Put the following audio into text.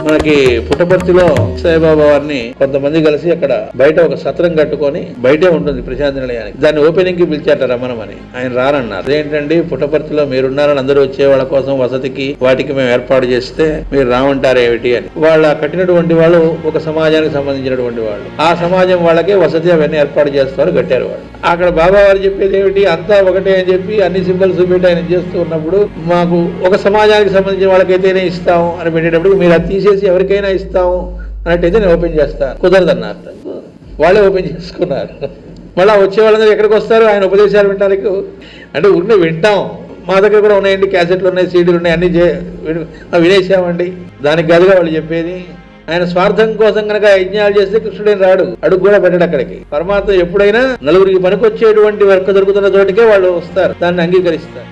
మనకి పుట్టపర్తిలో సాయిబాబా వారిని కొంతమంది కలిసి అక్కడ బయట ఒక సత్రం కట్టుకొని బయటే ఉంటుంది ప్రశాంతి నిలయానికి, దాన్ని ఓపెనింగ్ కి పిలిచాట రమ్మనమని. ఆయన రారన్నారు. అదేంటండి పుట్టపర్తిలో మీరున్నారని అందరూ వచ్చే వాళ్ళ కోసం వసతికి వాటికి మేము ఏర్పాటు చేస్తే మీరు రామంటారేమిటి అని. వాళ్ళ కట్టినటువంటి వాళ్ళు ఒక సమాజానికి సంబంధించినటువంటి వాళ్ళు, ఆ సమాజం వాళ్ళకే వసతి అవన్నీ ఏర్పాటు చేస్తారు, కట్టారు వాళ్ళు. అక్కడ బాబా వారు చెప్పేది ఏమిటి, అంతా ఒకటే అని చెప్పి అన్ని సింబల్స్ పెట్టి ఆయన చేస్తూ ఉన్నప్పుడు మాకు ఒక సమాజానికి సంబంధించిన వాళ్ళకైతేనే ఇస్తాము అని పెట్టేటప్పుడు మీరు అది తీసేసి ఎవరికైనా ఇస్తాము అన్నట్టయితే నేను ఓపెన్ చేస్తాను, కుదరదన్నారు. వాళ్ళే ఓపెన్ చేసుకున్నారు. మళ్ళీ వచ్చే వాళ్ళందరూ ఎక్కడికి వస్తారు ఆయన ఉపదేశాలు వినడానికి? అంటే ఊరిని వింటాం, మా దగ్గర కూడా ఉన్నాయండి, క్యాసెట్లు ఉన్నాయి, సీడీలు ఉన్నాయి, అన్ని వినేసామండి. దానికి గదిగా వాళ్ళు చెప్పేది. ఆయన స్వార్థం కోసం కనుక యజ్ఞాలు చేస్తే కృష్ణుడేం రాడు, అడుగు కూడా పెట్టడు అక్కడికి. పరమాత్మ ఎప్పుడైనా నలుగురికి పనికొచ్చేటువంటి వర్క్ దొరుకుతున్న చోటికే వాళ్ళు వస్తారు, దాన్ని అంగీకరిస్తారు.